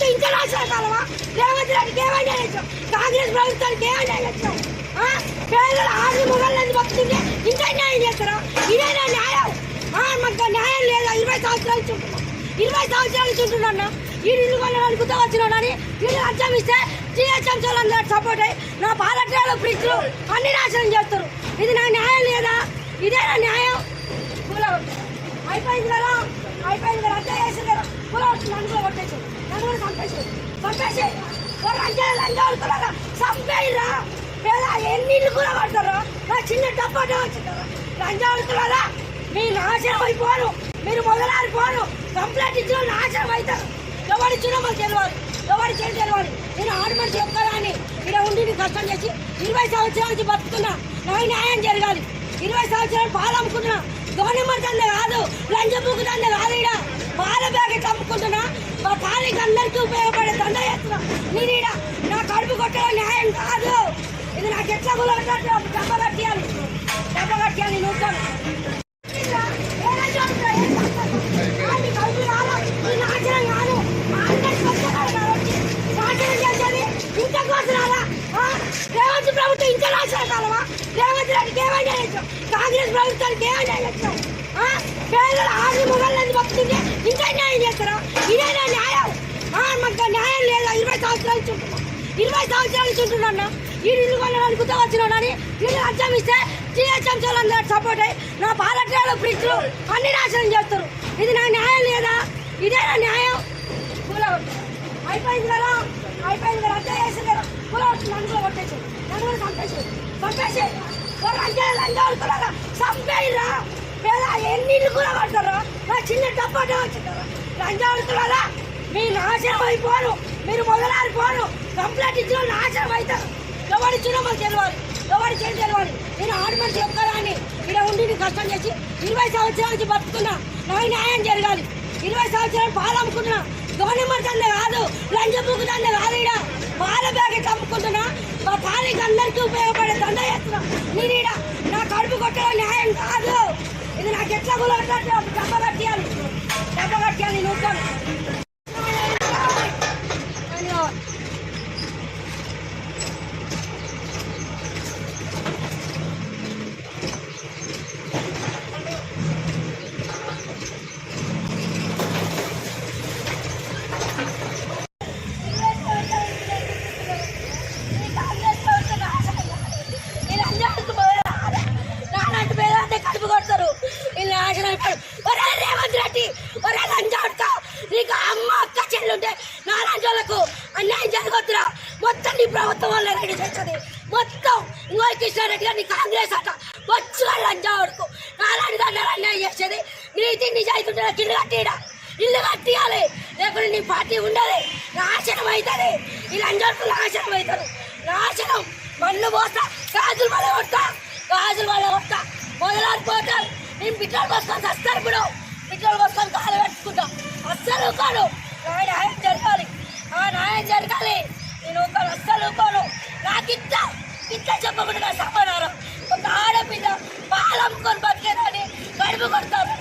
ప్రభుత్వం ఇంకా రాష్ట్రాల కాలమా? రేవంత్ రెడ్డికి ఏమైనా కాంగ్రెస్ ప్రభుత్వానికి ఏమైనా పేదలు ఆరు మొగళ్ళని బతుకుంటే ఇంకా న్యాయం చేస్తారా? ఇదేనా న్యాయం? మాకు న్యాయం లేదా? 20 సంవత్సరాలు చుంటున్నాం, 20 సంవత్సరాలు చుంటున్నా. ఈ ఇల్లు కొనడానికి గుర్తు వచ్చినాడని వీళ్ళు అర్థం ఇస్తే జిహెచ్ఎంసీ వాళ్ళందరూ సపోర్ట్ అయ్యి నా పాలట్రేలు ఫ్రిడ్జ్లు అన్ని నాశనం చేస్తారు. ఇది నా న్యాయం లేదా? ఇదేనా న్యాయం? అయిపోయింది కదా, అయిపోయింది కదా, అంతే చేసి కదా. నన్ను కూడా కొట్టేసి నన్ను కూడా చంపేసి లంచాడుతున్నారా? చంపేయరా? పేద ఎన్ని ఇల్లు కూడా పడతారా? నా చిన్న డబ్బాటే వచ్చింటారా? లంచాడుతున్నారా? మీరు నాశనం అయిపోరు, మీరు మొదలారిపోరు. కంప్లైంట్ ఇచ్చిన నాశనం అవుతారు. ఎవరిచ్చినా మాకు తెలియాలి, ఎవరి చేతి తెలియాలి. నేను ఆడమని చెప్తారా అని ఇక్కడ ఉండి కష్టం చేసి 20 సంవత్సరాల నుంచి బతుకుతున్నా. నాకు న్యాయం జరగాలి. 20 సంవత్సరాలు పాలు అమ్ముకుంటున్నా. గవర్నమెంట్ దండే కాదు, లంచం బుక్ దండే కాదు. ఇక్కడ పాల ప్యాకెట్ అమ్ముకుంటున్నా. మా ఖాళీకి అందరికీ ఉపయోగపడే దండ చేస్తున్నా. నేను ఇక్కడ నా కడుపు కొట్టడం న్యాయం కాదు. ఇది నాకు ఎట్లా డబ్బ కట్టియాలి నూతాను. రేవంత్ ప్రభుత్వం ఇంకా రాష్ట్రాల కాలమా? రేవంత్ రెడ్డికి ఏమైనా కాంగ్రెస్ ప్రభుత్వానికి ఏమైనా పేదలు ఆరు మొగళ్ళని బతుకుంటే ఇంకా న్యాయం చేస్తారా? ఇదేనా న్యాయం? మాకు న్యాయం లేదా? 20 సంవత్సరాలు చుంటున్నాం, 20 సంవత్సరాలు చుంటున్నా. ఈ ఇల్లు కొనడానికి గుర్తు వచ్చినాడని వీళ్ళు అర్థం ఇస్తే జిహెచ్ఎంసీ వాళ్ళందరూ సపోర్ట్ అయ్యి నా పాలట్రేలు ఫ్రిడ్జ్లు అన్ని నాశనం చేస్తారు. ఇది నా న్యాయం లేదా? ఇదేనా న్యాయం? అయిపోయింది కదా, అయిపోయింది కదా, అంతే చేసి కదా. నన్ను కూడా కొట్టేసి నన్ను కూడా చంపేసి లంచాడుతున్నారా? చంపేయరా? పేద ఎన్ని ఇల్లు కూడా పడతారా? నా చిన్న డబ్బాటే వచ్చింటారా? లంచాడుతున్నారా? మీరు నాశనం అయిపోరు, మీరు మొదలారిపోరు. కంప్లైంట్ ఇచ్చిన నాశనం అవుతారు. ఎవరిచ్చినా మాకు తెలియాలి, ఎవరి చేతి తెలియాలి. నేను ఆడమని చెప్తారా అని ఇక్కడ ఉండి కష్టం చేసి 20 సంవత్సరాల నుంచి బతుకుతున్నా. నాకు న్యాయం జరగాలి. 20 సంవత్సరాలు పాలు అమ్ముకుంటున్నా. గవర్నమెంట్ దండే కాదు, లంచం బుక్ దండే కాదు. ఇక్కడ పాల ప్యాకెట్ అమ్ముకుంటున్నా. మా ఖాళీకి అందరికీ ఉపయోగపడే దండ చేస్తున్నా. నేను ఇక్కడ నా కడుపు కొట్టడం న్యాయం కాదు. ఇది నాకు ఎట్లా డబ్బ కట్టియాలి నూతాను. రేవంత్ రెడ్డి ఒరే లంచాడుతా, నీకు అమ్మ అక్క చెల్లుంటే నా లంచాలకు అన్యాయం జరగొద్దురా. మొత్తం నీ ప్రభుత్వం వల్ల రెడీ చేస్తుంది మొత్తం. ఇంకో కృష్ణారెడ్డి గారు నీ కాంగ్రెస్ అట వచ్చుగా లంచాడుకు నాలాంటి దాన్ని అన్యాయం చేసేది. నీతి నిజాయితీ ఉంటే నాకు ఇల్లు కట్టియాలి, లేకుంటే నీ పార్టీ ఉండదు. నాశనం అవుతుంది. ఈ లంచాడుకు నాశనం అవుతారు. నాశనం మన్ను పోస్తా, గాజులు వల్ల కొడతా, మొదలాడిపోతారు. నేను బిడ్డలు వస్తాను వస్తారు. ఇప్పుడు బిడ్డలు వస్తాను కాలు పెట్టుకుంటాం. అస్సలు కాను. న్యాయం జరగాలి, న్యాయం జరగాలి. నేను అస్సలు కాను. నాకు ఇట్లా చెప్పకుండా సమాధానం. ఒక ఆడపిల్ల పాలు అమ్ముకొని బతికేదని గడుపు కొడతారు.